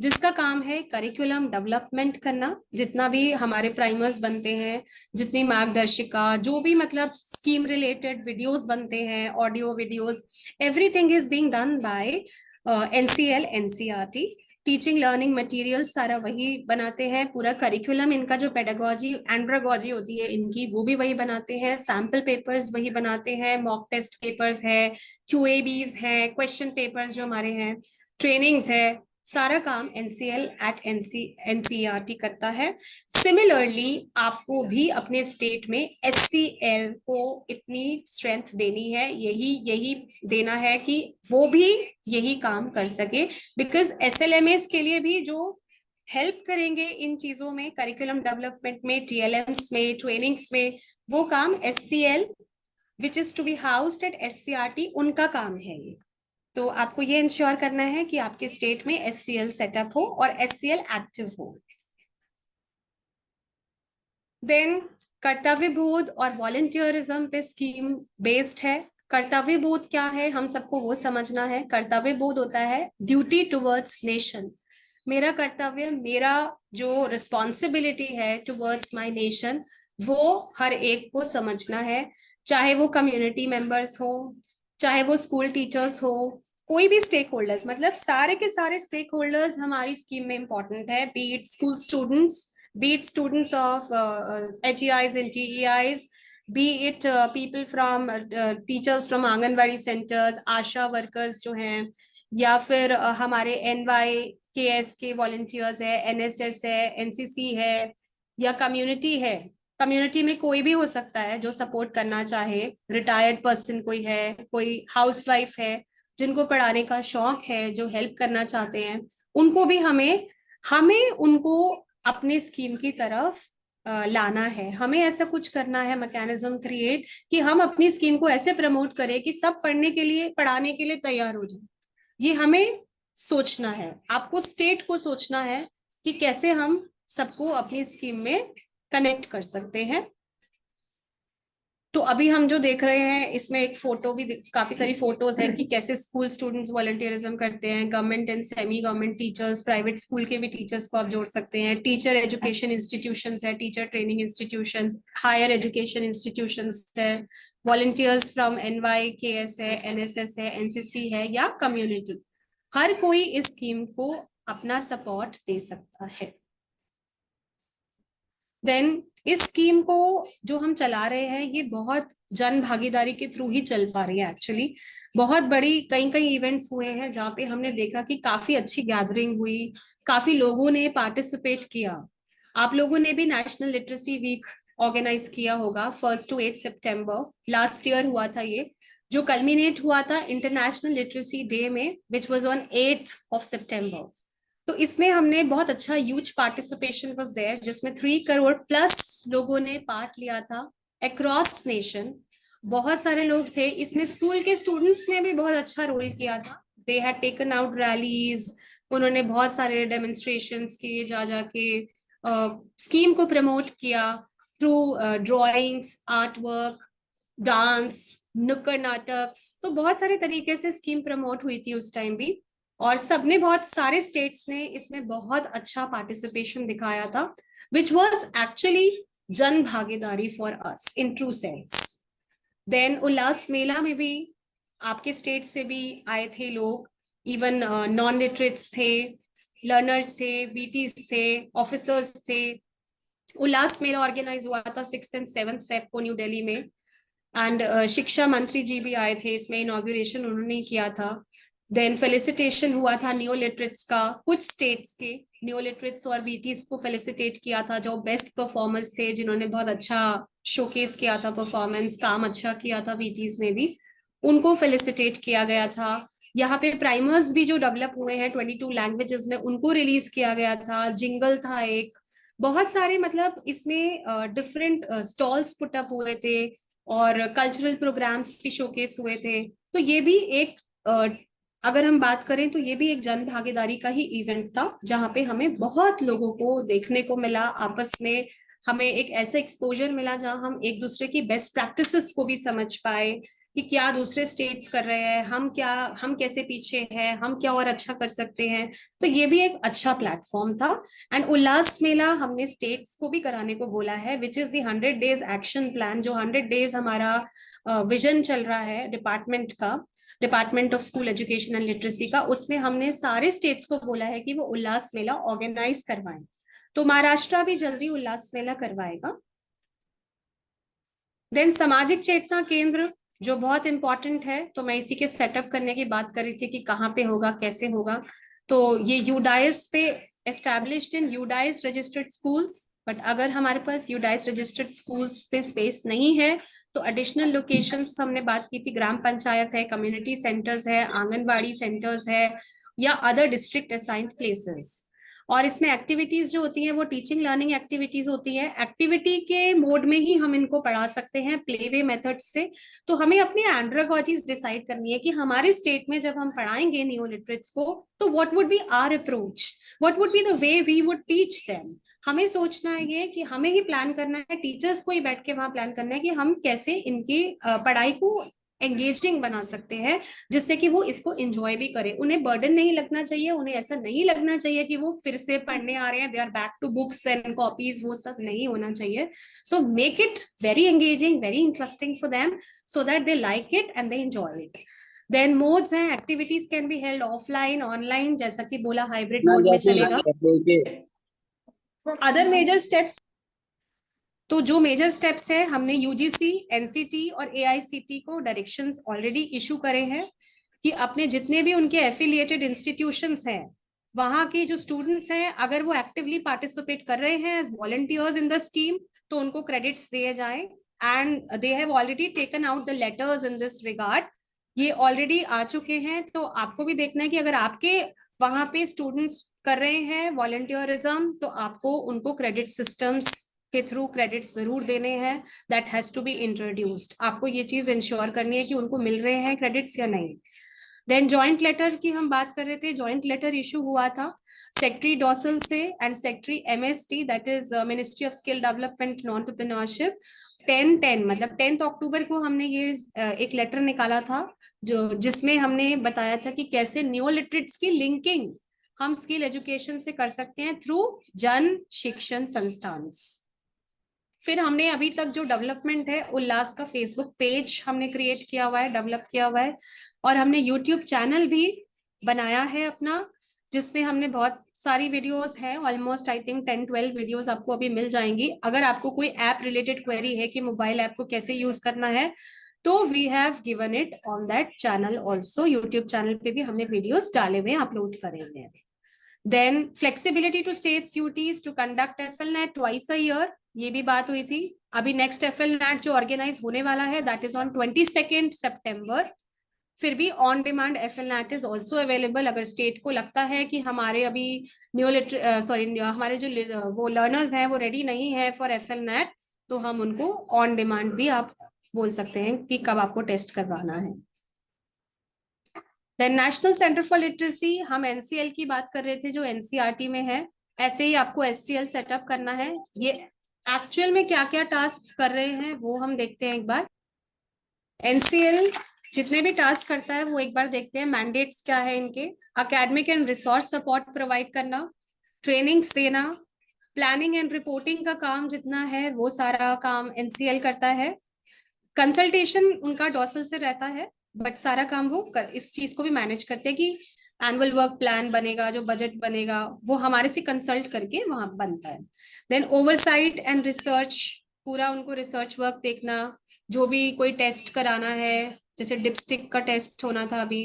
जिसका काम है करिकुलम डेवलपमेंट करना। जितना भी हमारे प्राइमर्स बनते हैं, जितनी मार्गदर्शिका, जो भी मतलब स्कीम रिलेटेड वीडियोस बनते हैं, audio videos, everything is being done by NCL NCERT। Teaching learning material सारा वही बनाते हैं, पूरा करिकुलम इनका जो पेडागोजी एंड्रागोजी होती है इनकी, वो भी वही बनाते हैं, सैम्पल पेपर्स वही बनाते हैं, मॉक टेस्ट पेपर्स है, QABs है, क्वेश्चन पेपर्स जो हमारे हैं, ट्रेनिंग्स है, सारा काम NCERT करता है। सिमिलरली आपको भी अपने स्टेट में SCL को इतनी स्ट्रेंथ देनी है, यही देना है कि वो भी यही काम कर सके, बिकॉज SLMS के लिए भी जो हेल्प करेंगे इन चीजों में, करिकुलम डेवलपमेंट में, TLMs में, ट्रेनिंग्स में, वो काम SCL which is to be housed at SCRT उनका काम है ये। तो आपको ये इंश्योर करना है कि आपके स्टेट में SCL सेटअप हो और SCL एक्टिव हो। देन कर्तव्य बोध और वॉलंटियरिज्म पे स्कीम बेस्ड है। कर्तव्य बोध क्या है, हम सबको वो समझना है। कर्तव्य बोध होता है ड्यूटी टुवर्ड्स नेशन। मेरा कर्तव्य, मेरा जो रिस्पॉन्सिबिलिटी है टुवर्ड्स माय नेशन, वो हर एक को समझना है। चाहे वो कम्युनिटी मेंबर्स हो, चाहे वो स्कूल टीचर्स हो, कोई भी स्टेक होल्डर्स, मतलब सारे के सारे स्टेक होल्डर्स हमारी स्कीम में इंपॉर्टेंट है। Be it school students, be it students of HEIs and TEIs, be it people from teachers from anganwadi centers, Asha workers जो हैं, या फिर हमारे NYKS के वॉलंटियर्स है, NSS है, NCC है, या कम्युनिटी है। कम्युनिटी में कोई भी हो सकता है जो सपोर्ट करना चाहे, रिटायर्ड पर्सन कोई है, कोई हाउसवाइफ है, जिनको पढ़ाने का शौक है, जो हेल्प करना चाहते हैं, उनको भी हमें हमें उनको अपनी स्कीम की तरफ लाना है। हमें ऐसा कुछ करना है, मैकेनिज्म क्रिएट, कि हम अपनी स्कीम को ऐसे प्रमोट करें कि सब पढ़ने के लिए, पढ़ाने के लिए तैयार हो जाए। ये हमें सोचना है, आपको स्टेट को सोचना है कि कैसे हम सबको अपनी स्कीम में कनेक्ट कर सकते हैं। तो अभी हम जो देख रहे हैं इसमें एक फोटो भी, काफी सारी फोटोज हैं कि कैसे स्कूल स्टूडेंट्स वॉलंटियरिज्म करते हैं। Government and semi government teachers, private school के भी टीचर्स को आप जोड़ सकते हैं। टीचर एजुकेशन इंस्टीट्यूशंस है, teacher training institutions, higher education institutions है, वॉलंटियर्स फ्रॉम NYKS है, NSS है, NCC है, या कम्युनिटी। हर कोई इस स्कीम को अपना सपोर्ट दे सकता है। देन इस स्कीम को जो हम चला रहे हैं, ये बहुत जन भागीदारी के थ्रू ही चल पा रही है। एक्चुअली बहुत बड़ी कई कई इवेंट्स हुए हैं जहाँ पे हमने देखा कि काफी अच्छी गैदरिंग हुई, काफी लोगों ने पार्टिसिपेट किया। आप लोगों ने भी नेशनल लिटरेसी वीक ऑर्गेनाइज किया होगा, 1 to 8 सितंबर लास्ट ईयर हुआ था ये, जो कल्मिनेट हुआ था इंटरनेशनल लिटरेसी डे में, विच वाज ऑन 8 सितंबर। तो इसमें हमने बहुत अच्छा ह्यूज पार्टिसिपेशन वाज देयर, जिसमें 3 करोड़ प्लस लोगों ने पार्ट लिया था अक्रॉस नेशन। बहुत सारे लोग थे इसमें, स्कूल के स्टूडेंट्स ने भी बहुत अच्छा रोल किया था। They had taken out rallies, उन्होंने बहुत सारे डेमोन्स्ट्रेशंस किए, जा जाके स्कीम को प्रमोट किया through drawings, art work, dance, नुक्कड़ नाटक। तो बहुत सारे तरीके से स्कीम प्रमोट हुई थी उस टाइम भी, और सबने, बहुत सारे स्टेट्स ने इसमें बहुत अच्छा पार्टिसिपेशन दिखाया था, विच वॉज एक्चुअली जन भागीदारी for us in true sense. Then Ullas मेला में भी आपके स्टेट से भी आए थे लोग, इवन नॉन लिटरेट्स थे, लर्नर्स थे, बीटीज थे, ऑफिसर्स थे। उल्लास मेला ऑर्गेनाइज हुआ था 6 और 7 फेब को न्यू दिल्ली में, एंड शिक्षा मंत्री जी भी आए थे इसमें, इनॉग्रेशन उन्होंने किया था। देन फेलिसिटेशन हुआ था न्यू लिटरेट्स का, कुछ स्टेट्स के न्यू लिटरेट्स और वीटीज को फेलिसिटेट किया था, जो बेस्ट परफॉर्मर्स थे, जिन्होंने बहुत अच्छा शोकेस किया था, परफॉर्मेंस, काम अच्छा किया था वीटीज ने भी, उनको फेलिसिटेट किया गया था। यहाँ पे प्राइमर्स भी जो डेवलप हुए हैं 22 लैंग्वेजेस में, उनको रिलीज किया गया था। जिंगल था एक, बहुत सारे, मतलब इसमें डिफरेंट स्टॉल्स पुटअप हुए थे, और कल्चरल प्रोग्राम्स भी शोकेस हुए थे। तो ये भी एक अगर हम बात करें तो ये भी एक जन भागीदारी का ही इवेंट था, जहाँ पे हमें बहुत लोगों को देखने को मिला आपस में। हमें एक ऐसा एक्सपोजर मिला जहाँ हम एक दूसरे की बेस्ट प्रैक्टिसेस को भी समझ पाए कि क्या दूसरे स्टेट्स कर रहे हैं, हम कैसे पीछे हैं, हम क्या और अच्छा कर सकते हैं। तो ये भी एक अच्छा प्लेटफॉर्म था। एंड उल्लास मेला हमने स्टेट्स को भी कराने को बोला है, which is the 100 days action plan, जो 100 डेज हमारा विजन चल रहा है डिपार्टमेंट का, department of school education and literacy का। उसमें हमने सारे स्टेट्स को बोला है कि वो उल्लास मेला ऑर्गेनाइज करवाएं। तो महाराष्ट्र भी जल्दी उल्लास मेला करवाएगा। देन सामाजिक चेतना केंद्र, जो बहुत इंपॉर्टेंट है, तो मैं इसी के सेटअप करने की बात कर रही थी कि कहाँ पे होगा, कैसे होगा। तो ये यूडाइस पे established in UDISE registered schools, but अगर हमारे पास यूडाइस रजिस्टर्ड स्कूल्स पे स्पेस नहीं है तो एडिशनल लोकेशंस हमने बात की थी, ग्राम पंचायत है, कम्युनिटी सेंटर्स है, आंगनबाड़ी सेंटर्स है, या अदर डिस्ट्रिक्ट असाइंड प्लेसेस। और इसमें एक्टिविटीज जो होती हैं वो टीचिंग लर्निंग एक्टिविटीज होती है। एक्टिविटी के मोड में ही हम इनको पढ़ा सकते हैं प्ले वे मेथड से। तो हमें अपनी एंड्रागॉजीज डिसाइड करनी है कि हमारे स्टेट में जब हम पढ़ाएंगे न्यू लिटरेट्स को तो what would be our approach, what would be the way we would teach them. हमें सोचना है ये कि हमें ही प्लान करना है, टीचर्स को ही बैठ के वहां प्लान करना है कि हम कैसे इनकी पढ़ाई को एंगेजिंग बना सकते हैं, जिससे कि वो इसको एंजॉय भी करें। उन्हें बर्डन नहीं लगना चाहिए, उन्हें ऐसा नहीं लगना चाहिए कि वो फिर से पढ़ने आ रहे हैं, they are back to books and copies, वो सब नहीं होना चाहिए। So make it very engaging, very interesting for them so that they like it and they enjoy it. Then modes हैं, activities can be held offline online, जैसा कि बोला हाइब्रिड मोड में चलेगा। अदर मेजर स्टेप्स, तो जो मेजर स्टेप्स है, हमने यूजीसी, एनसीटी और एआईसीटी को डायरेक्शंस ऑलरेडी इशू करे हैं कि अपने जितने भी उनके एफिलिएटेड इंस्टीट्यूशंस हैं, वहां के जो स्टूडेंट्स हैं, अगर वो एक्टिवली पार्टिसिपेट कर रहे हैं as volunteers in the scheme, तो उनको क्रेडिट्स दिए जाएं। And they have already taken out the letters in this regard, ये ऑलरेडी आ चुके हैं। तो आपको भी देखना है कि अगर आपके वहां पे स्टूडेंट्स कर रहे हैं वॉलंटियरिज्म, तो आपको उनको क्रेडिट सिस्टम्स के थ्रू क्रेडिट्स जरूर देने हैं। That has to be introduced. आपको ये चीज इंश्योर करनी है कि उनको मिल रहे हैं क्रेडिट्स या नहीं। देन जॉइंट लेटर की हम बात कर रहे थे, जॉइंट लेटर इशू हुआ था सेक्रेटरी डॉसल से and secretary MST, that is ministry of skill development and entrepreneurship. 10-10 मतलब 10 अक्टूबर को हमने ये एक लेटर निकाला था, जो जिसमें हमने बताया था कि कैसे न्यू लिटरेट्स की लिंकिंग हम स्किल एजुकेशन से कर सकते हैं थ्रू जन शिक्षण संस्थान। फिर हमने अभी तक जो डेवलपमेंट है, उल्लास का फेसबुक पेज हमने क्रिएट किया हुआ है, डेवलप किया हुआ है, और हमने यूट्यूब चैनल भी बनाया है अपना, जिसमें हमने बहुत सारी वीडियोस हैं, ऑलमोस्ट आई थिंक 10-12 वीडियोस आपको अभी मिल जाएंगी। अगर आपको कोई ऐप रिलेटेड क्वेरी है कि मोबाइल ऐप को कैसे यूज करना है, तो we have given it on that channel also. YouTube channel पे भी हमने वीडियोस डाले हुए, अपलोड करे हुए हैं। Then flexibility to states UTs to conduct FLNAT twice a year, ये भी बात हुई थी। अभी नेक्स्ट एफएलनेट जो ऑर्गेनाइज होने वाला है, दैट इज ऑन 22 सितंबर। फिर भी on demand FLNAT is also available. अगर स्टेट को लगता है कि हमारे अभी हमारे जो वो लर्नर्स हैं वो रेडी नहीं है फॉर एफएलनेट, तो हम उनको ऑन डिमांड भी आप बोल सकते हैं कि कब आपको टेस्ट करवाना है। Then national centre for literacy, हम एनसीएल की बात कर रहे थे जो एनसीईआरटी में है, ऐसे ही आपको एससीएल सेटअप करना है। ये एक्चुअल में क्या क्या टास्क कर रहे हैं वो हम देखते हैं एक बार। एनसीएल जितने भी टास्क करता है वो एक बार देखते हैं। मैंडेट्स क्या है इनके, academic and resource support provide करना, ट्रेनिंग्स देना, प्लानिंग एंड रिपोर्टिंग का काम जितना है वो सारा काम एनसीएल करता है। कंसल्टेशन उनका डॉसल से रहता है, बट सारा काम वो इस चीज को भी मैनेज करते हैं कि एनुअल वर्क प्लान बनेगा, जो बजट बनेगा वो हमारे से कंसल्ट करके वहां बनता है। देन ओवरसाइट एंड रिसर्च, पूरा उनको रिसर्च वर्क देखना, जो भी कोई टेस्ट कराना है, जैसे डिपस्टिक का टेस्ट होना था अभी।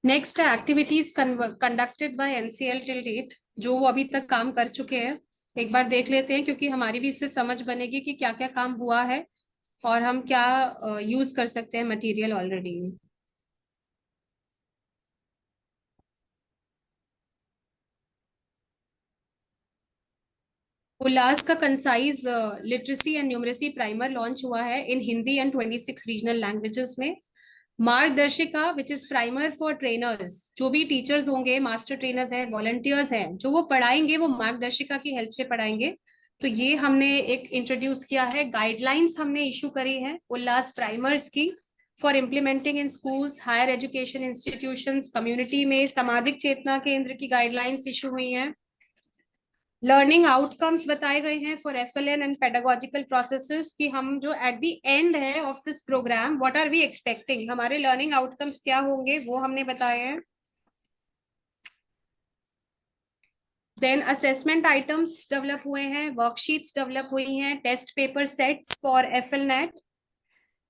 नेक्स्ट है activities conducted by NCL till date, जो वो अभी तक काम कर चुके हैं, एक बार देख लेते हैं, क्योंकि हमारी भी इससे समझ बनेगी कि क्या क्या काम हुआ है और हम क्या यूज कर सकते हैं मटेरियल ऑलरेडी। उल्लास का concise literacy and numeracy primer launch हुआ है in Hindi and 26 regional languages में। मार्गदर्शिका which is primer for trainers, जो भी टीचर्स होंगे, मास्टर ट्रेनर्स हैं, वॉलंटियर्स हैं, जो वो पढ़ाएंगे वो मार्गदर्शिका की हेल्प से पढ़ाएंगे। तो ये हमने एक इंट्रोड्यूस किया है। गाइडलाइंस हमने इशू करी है उल्लास प्राइमर्स की for implementing in schools, higher education institutions, community में सामाजिक चेतना केंद्र की गाइडलाइंस इशू हुई हैं। लर्निंग आउटकम्स बताए गए हैं for FLN and pedagogical processes, कि हम जो एट द एंड है of this programme what are we expecting, हमारे लर्निंग आउटकम्स क्या होंगे वो हमने बताए हैं। देन असेसमेंट आइटम्स डेवलप हुए हैं, वर्कशीट्स डेवलप हुई हैं, test paper sets for FLNAT.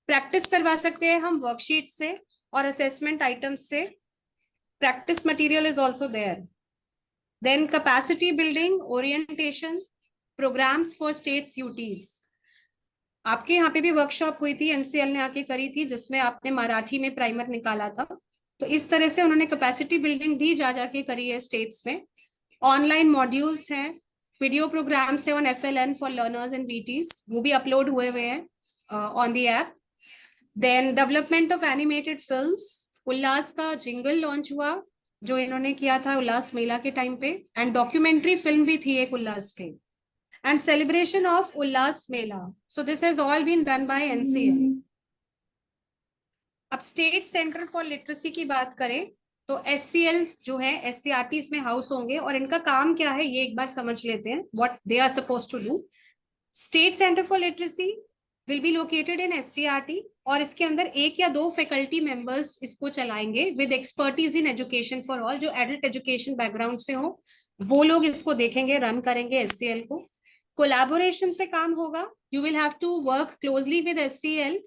Practice करवा सकते हैं हम वर्कशीट से और असेसमेंट आइटम्स से। Practice material is also there. Then capacity building, orientation, programmes for states UTs. आपके यहाँ पे भी वर्कशॉप हुई थी, एनसीएल ने आके करी थी, जिसमें आपने मराठी में प्राइमर निकाला था। तो इस तरह से उन्होंने कैपेसिटी बिल्डिंग भी जा जाके करी है स्टेट्स में। ऑनलाइन मॉड्यूल्स हैं, वीडियो प्रोग्राम्स है on FLN for learners and VTs, वो भी अपलोड हुए हुए हैं on the app. Then development of animated films, Ullas का जिंगल लॉन्च हुआ जो इन्होंने किया था उल्लास मेला के टाइम पे, एंड डॉक्यूमेंट्री फिल्म भी थी एक उल्लास पे, and celebration of Ullas mela. So this has all been done by NCL. अब स्टेट सेंटर फॉर लिटरेसी की बात करें तो SCL जो है SCRTs में हाउस होंगे, और इनका काम क्या है ये एक बार समझ लेते हैं, what they are suppose to do. State centre for literacy will be located in SCRT, और इसके अंदर एक या दो फैकल्टी मेंबर्स इसको चलाएंगे with expertise in education for all, जो एडल्ट एजुकेशन बैकग्राउंड से हो वो लोग इसको देखेंगे, रन करेंगे SCL को. कोलैबोरेशन से काम होगा. You will have to work closely with SCL,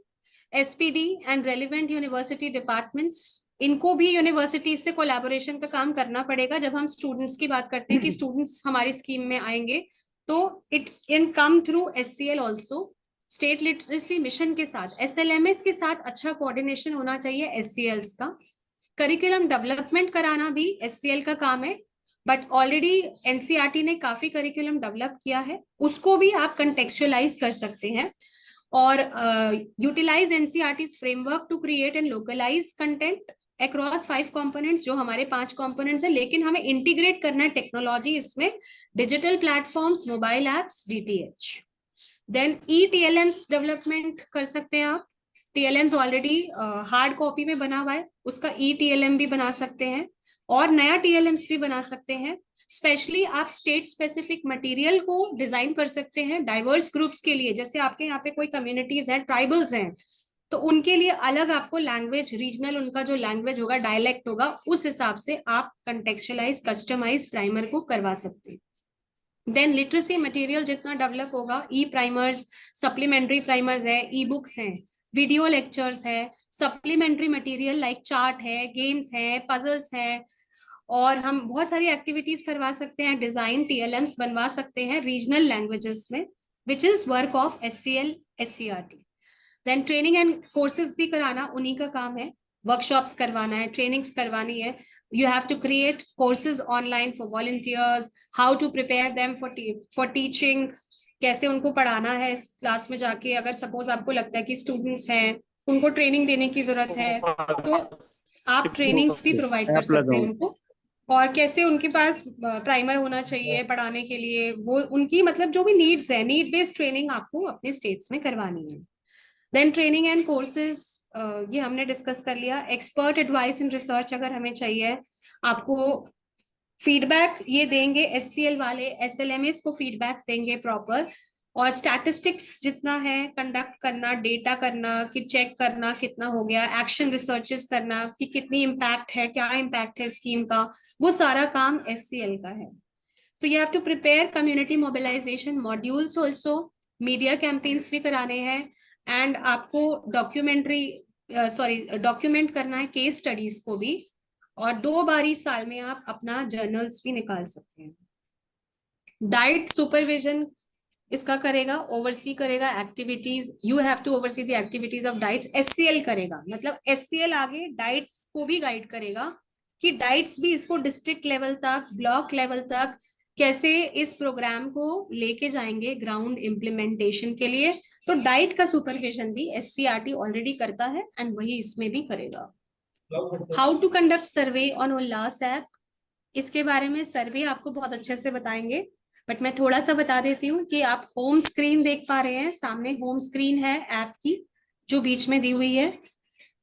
SPD and relevant university departments. इनको भी यूनिवर्सिटीज से कोलैबोरेशन का काम करना पड़ेगा. जब हम स्टूडेंट्स की बात करते हैं कि स्टूडेंट्स हमारी स्कीम में आएंगे, तो it can come through SCL also. State literacy mission के साथ SLMS के साथ अच्छा कोऑर्डिनेशन होना चाहिए SCLs का. करिकुलम डेवलपमेंट कराना भी SCL का काम है, बट ऑलरेडी NCERT ने काफी करिकुलम डेवलप किया है, उसको भी आप कंटेक्चुअलाइज कर सकते हैं. और utilise NCERT's framework to create and localise content across 5 components, जो हमारे 5 कंपोनेंट्स हैं, लेकिन हमें इंटीग्रेट करना है टेक्नोलॉजी इसमें, digital platforms, mobile apps, DTH. Then TLMs development कर सकते हैं आप. TLMs ऑलरेडी हार्ड कॉपी में बना हुआ है, उसका TLM भी बना सकते हैं, और नया TLMs भी बना सकते हैं. स्पेशली आप स्टेट स्पेसिफिक मटेरियल को डिजाइन कर सकते हैं डाइवर्स ग्रुप्स के लिए. जैसे आपके यहाँ पे कोई कम्युनिटीज हैं, ट्राइबल्स हैं, तो उनके लिए अलग आपको लैंग्वेज, रीजनल उनका जो लैंग्वेज होगा, डायलेक्ट होगा, उस हिसाब से आप कंटेक्चुअलाइज, कस्टमाइज प्राइमर को करवा सकते हैं. देन लिटरेसी मटेरियल जितना डेवलप होगा, प्राइमर्स, सप्लीमेंट्री प्राइमर्स है, बुक्स हैं, वीडियो लेक्चर्स है, सप्लीमेंट्री मटेरियल लाइक चार्ट है, गेम्स है, पजल्स है, और हम बहुत सारी एक्टिविटीज करवा सकते हैं. डिजाइन TLMs बनवा सकते हैं रीजनल लैंग्वेजेस में, which is work of SCL SCRT. Then training and courses भी कराना उन्हीं का काम है. वर्कशॉप्स करवाना है, ट्रेनिंग्स करवानी है. You have to create courses online for volunteers, how to prepare them for teaching, कैसे उनको पढ़ाना है इस क्लास में जाके. अगर सपोज आपको लगता है कि स्टूडेंट्स हैं, उनको ट्रेनिंग देने की जरूरत है, तो आप ट्रेनिंग्स भी प्रोवाइड कर सकते हैं उनको. और कैसे उनके पास प्राइमर होना चाहिए पढ़ाने के लिए, वो उनकी मतलब जो भी नीड्स है, नीड बेस्ड ट्रेनिंग आपको अपने स्टेट्स में करवानी है. देन ट्रेनिंग एंड कोर्सेज, ये हमने डिस्कस कर लिया. एक्सपर्ट एडवाइस इन रिसर्च अगर हमें चाहिए, आपको फीडबैक ये देंगे SCL वाले, SLMS को फीडबैक देंगे प्रॉपर. और स्टैटिस्टिक्स जितना है कंडक्ट करना, डेटा करना कि चेक करना कितना हो गया, एक्शन रिसर्चेस करना कि कितनी इम्पैक्ट है, क्या इम्पैक्ट है स्कीम का, वो सारा काम SCL का है. तो you have to prepare community mobilisation modules also, media campaigns भी कराने हैं, एंड आपको डॉक्यूमेंट करना है केस स्टडीज को भी. और 2 बारी साल में आप अपना जर्नल्स भी निकाल सकते हैं. डाइट सुपरविजन इसका करेगा, ओवरसी करेगा activities. You have to oversee the activities of DIETs. SCL करेगा, मतलब SCL आगे डाइट्स को भी गाइड करेगा कि डाइट्स भी इसको डिस्ट्रिक्ट लेवल तक, ब्लॉक लेवल तक कैसे इस प्रोग्राम को लेके जाएंगे ग्राउंड इम्प्लीमेंटेशन के लिए. तो डाइट का सुपरविजन भी SCRT ऑलरेडी करता है, एंड वही इसमें भी करेगा. How to conduct survey on Ullas app, इसके बारे में सर्वे आपको बहुत अच्छे से बताएंगे, बट मैं थोड़ा सा बता देती हूँ कि आप होम स्क्रीन देख पा रहे हैं, सामने होम स्क्रीन है ऐप की जो बीच में दी हुई है.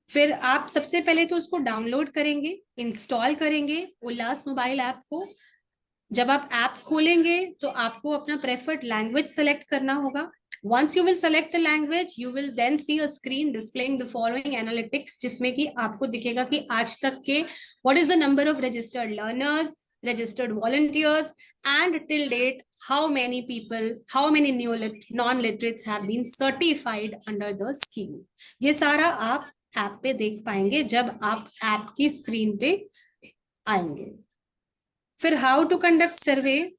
फिर आप सबसे पहले तो उसको डाउनलोड करेंगे, इंस्टॉल करेंगे उल्लास मोबाइल ऐप को. जब आप ऐप खोलेंगे तो आपको अपना प्रेफर्ड लैंग्वेज सेलेक्ट करना होगा. Once you will select the language, you will then see a screen displaying the following analytics, जिसमें कि आपको दिखेगा कि आज तक के what is the number of registered learners, registered volunteers, and till date how many people, how many new non-literates have been certified under the scheme. ये सारा आप ऐप पे देख पाएंगे जब आप ऐप की स्क्रीन पे आएंगे. फिर how to conduct survey,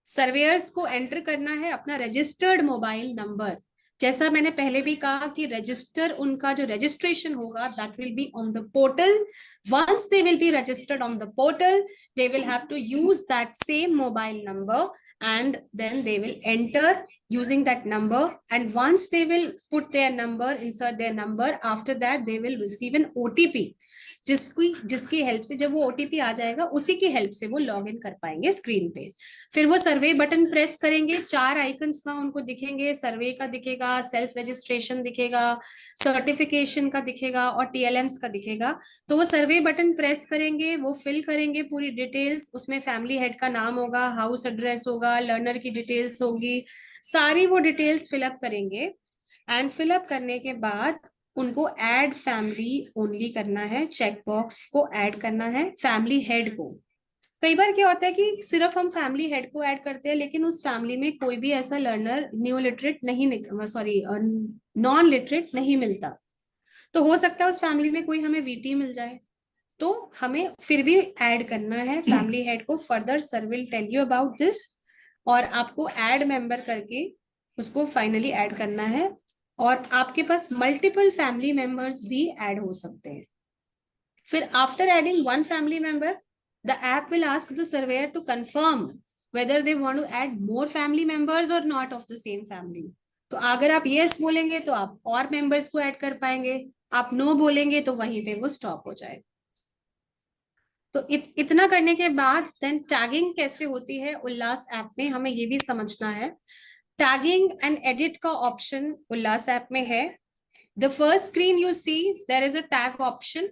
surveyors को एंटर करना है अपना रजिस्टर्ड मोबाइल नंबर. जैसा मैंने पहले भी कहा कि रजिस्टर, उनका जो रजिस्ट्रेशन होगा that will be on the portal. Once they will be registered on the portal, they will have to use that same mobile number and then they will enter using that number, and once they will put their number, insert their number, after that they will receive an OTP, जिसकी हेल्प से जब वो OTP आ जाएगा उसी की हेल्प से वो लॉग इन कर पाएंगे स्क्रीन पे. फिर वो सर्वे बटन प्रेस करेंगे, 4 आइकन्स वहां उनको दिखेंगे, सर्वे का दिखेगा, सेल्फ रजिस्ट्रेशन दिखेगा, सर्टिफिकेशन का दिखेगा और TLMs का दिखेगा. तो वो सर्वे बटन प्रेस करेंगे, वो फिल करेंगे पूरी डिटेल्स, उसमें फैमिली हेड का नाम होगा, हाउस एड्रेस होगा, लर्नर की डिटेल्स होगी, सारी वो डिटेल्स फिलअप करेंगे. एंड फिलअप करने के बाद उनको ऐड फैमिली ओनली करना है, चेक बॉक्स को ऐड करना है फैमिली हेड को. कई बार क्या होता है कि सिर्फ हम फैमिली हेड को ऐड करते हैं लेकिन उस फैमिली में कोई भी ऐसा लर्नर न्यू लिटरेट नहीं, सॉरी नॉन लिटरेट नहीं मिलता. तो हो सकता है उस फैमिली में कोई हमें VT मिल जाए, तो हमें फिर भी ऐड करना है फैमिली हेड को. Further sir will tell you about this, और आपको ऐड मेंबर करके उसको फाइनली ऐड करना है. और आपके पास मल्टीपल फैमिली मेंबर्स भी ऐड हो सकते हैं. फिर after adding one family member, the app will ask the surveyor to confirm whether they want to add more family members or not of the same family. तो अगर आप yes बोलेंगे तो आप और मेंबर्स को ऐड कर पाएंगे, आप नो बोलेंगे तो वहीं पे वो स्टॉप हो जाए. तो इतना करने के बाद देन टैगिंग कैसे होती है उल्लास ऐप में, हमें ये भी समझना है. टैगिंग एंड एडिट का ऑप्शन उल्लास ऐप में है. The first screen you see there is a tag option.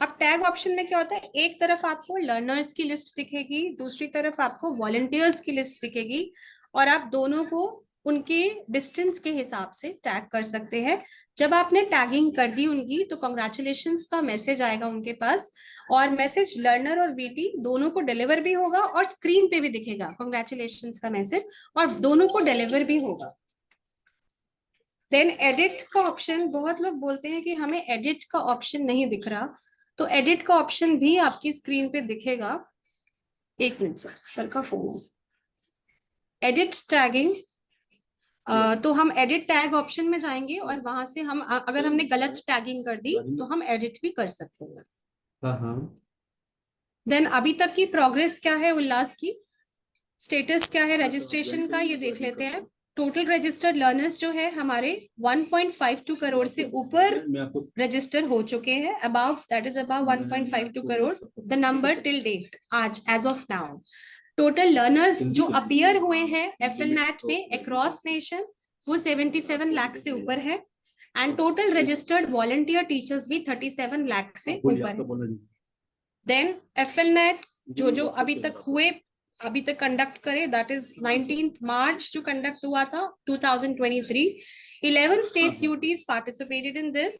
अब टैग ऑप्शन में क्या होता है, एक तरफ आपको लर्नर्स की लिस्ट दिखेगी, दूसरी तरफ आपको वॉलंटियर्स की लिस्ट दिखेगी, और आप दोनों को उनके डिस्टेंस के हिसाब से टैग कर सकते हैं. जब आपने टैगिंग कर दी उनकी तो कॉन्ग्रेचुलेशंस का मैसेज आएगा उनके पास, और मैसेज लर्नर और VT दोनों को डिलीवर भी होगा और स्क्रीन पे भी दिखेगा कॉन्ग्रेचुलेशंस का मैसेज, और दोनों को डिलीवर भी होगा. देन एडिट का ऑप्शन, बहुत लोग बोलते हैं कि हमें एडिट का ऑप्शन नहीं दिख रहा, तो एडिट का ऑप्शन भी आपकी स्क्रीन पे दिखेगा. एक मिनट सर का फोन है. एडिट टैगिंग, तो हम एडिट टैग ऑप्शन में जाएंगे और वहां से हम अगर हमने गलत टैगिंग कर दी तो हम एडिट भी कर सकते हैं. देन अभी तक की प्रोग्रेस क्या है उल्लास की, स्टेटस क्या है रजिस्ट्रेशन का, ये देख लेते हैं. टोटल रजिस्टर्ड लर्नर्स जो है हमारे 1.52 करोड़ से ऊपर रजिस्टर हो चुके हैं. Above that is above 1.52 crore the number till date, आज as of now. Total learners जो अपीयर हुए हैं FLNAT में अक्रॉस नेशन वो 77 लाख से ऊपर है. And total registered volunteer teachers भी 37 लाख से ऊपर है. देन FLNAT जो अभी तक हुए, अभी तक कंडक्ट करे, दैट इज 19th मार्च जो कंडक्ट हुआ था 2023. 11 states UTs participated in this,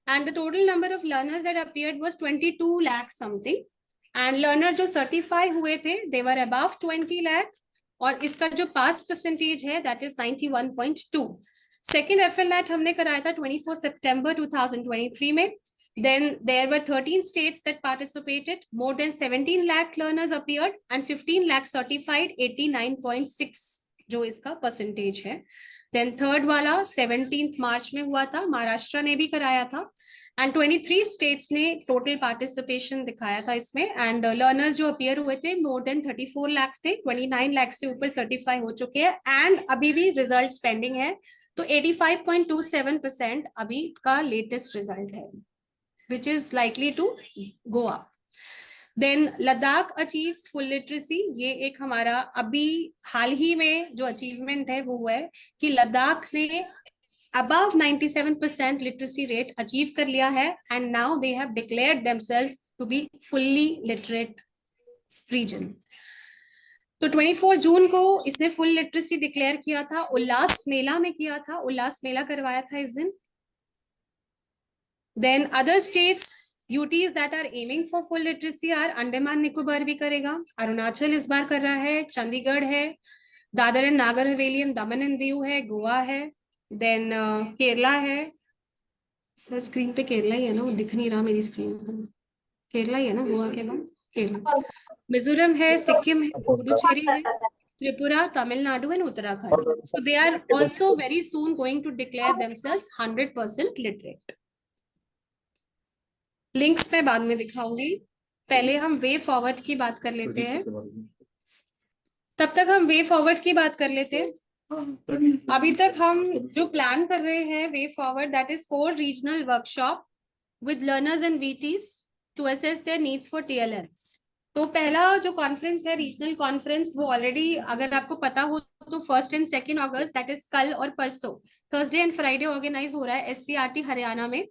and the total number of learners that appeared was 22 lakh something. And learner जो certify हुए थे they were above 20 lakh, और इसका जो पास परसेंटेज है that is 91.2. सेकेंड FLNAT हमने कराया था 24 सितंबर 2023 में. Then there were 13 states that participated. More than 17 lakh learners appeared and 15 lakh certified, 89.6 जो इसका परसेंटेज है. Then थर्ड वाला 17th मार्च में हुआ था, महाराष्ट्र ने भी कराया था. एंड 23 स्टेट्स ने टोटल पार्टिसिपेशन दिखाया था इसमें. एंड लर्नर्स जो अपीयर हुए थे मोर देन 34 लाख थे, 29 लाख से ऊपर सर्टिफाई हो चुके हैं, एंड अभी भी रिजल्ट पेंडिंग है. तो 85.27% अभी का लेटेस्ट रिजल्ट है, which is likely to go up. Then Ladakh achieves full literacy. ये एक हमारा अभी हाल ही में जो अचीवमेंट है वो हुआ है कि लद्दाख ने above 97% literacy rate अचीव कर लिया है, and now they have declared themselves to be fully literate region. तो 24 जून को इसने फुल लिटरेसी डिक्लेयर किया था, उल्लास मेला में किया था, उल्लास मेला करवाया था इस दिन. Then other states UTs that are aiming for full literacy are Andaman Nicobar भी करेगा, अरुणाचल इस बार कर रहा है, चंडीगढ़ है, Dadar and Nagar Haveli and Daman and Diu है, गोवा है, देन केरला है. सर स्क्रीन पे केरला ही है ना, वो दिख नहीं रहा मेरी स्क्रीन पर. केरला ही है ना गोवा के बाद, केरला. मिजोरम है, सिक्किम है, पुडुचेरी है, Tripura, Tamil Nadu, and Uttarakhand. So they are also very soon going to declare themselves 100% literate. Links मैं बाद में दिखाऊंगी, पहले हम वे फॉरवर्ड की बात कर लेते हैं। तब तक हम वे फॉरवर्ड की बात कर लेते हैं। अभी तक हम जो प्लान कर रहे हैं way forward, that is 4 regional workshop with learners and VTs to assess their needs for TLMs. तो पहला जो कॉन्फ्रेंस है रीजनल कॉन्फ्रेंस, वो ऑलरेडी अगर आपको पता हो तो 1 और 2 अगस्त, दैट इज कल और परसों, थर्सडे एंड फ्राइडे ऑर्गेनाइज हो रहा है SCRT हरियाणा में।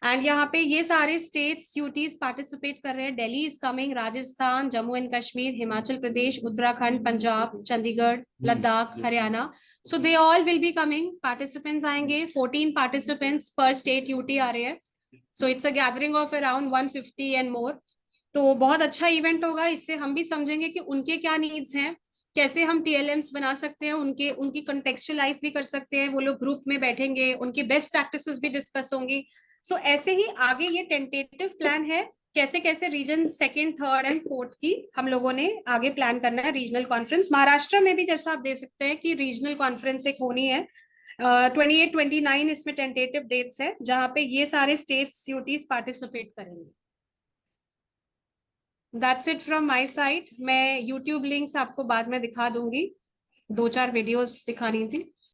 एंड यहाँ पे ये सारे स्टेट्स यूटीज पार्टिसिपेट कर रहे हैं। Delhi is coming, Rajasthan, Jammu and Kashmir, Himachal Pradesh, Uttarakhand, Punjab, Chandigarh, Ladakh, Haryana. So they all will be coming, participants आएंगे, 14 पार्टिसिपेंट्स पर स्टेट यूटी आ रहे हैं। So it's a gathering of around 150 and more. तो बहुत अच्छा इवेंट होगा, इससे हम भी समझेंगे कि उनके क्या नीड्स हैं, कैसे हम TLMs बना सकते हैं, उनकी कंटेक्चुअलाइज भी कर सकते हैं। वो लोग ग्रुप में बैठेंगे, उनकी बेस्ट प्रैक्टिसेस भी डिस्कस होंगी। सो ऐसे ही आगे ये टेंटेटिव प्लान है, कैसे कैसे reason 2nd, 3rd and 4th की हम लोगों ने आगे प्लान करना है। रीजनल कॉन्फ्रेंस महाराष्ट्र में भी जैसा आप देख सकते हैं कि रीजनल कॉन्फ्रेंस एक होनी है। 28, 29 इसमें टेंटेटिव डेट्स है, जहां पे ये सारे स्टेट्स यूटीज पार्टिसिपेट करेंगे। That's it from my side. मैं यूट्यूब लिंक्स आपको बाद में दिखा दूंगी, 2-4 वीडियोस दिखानी थी।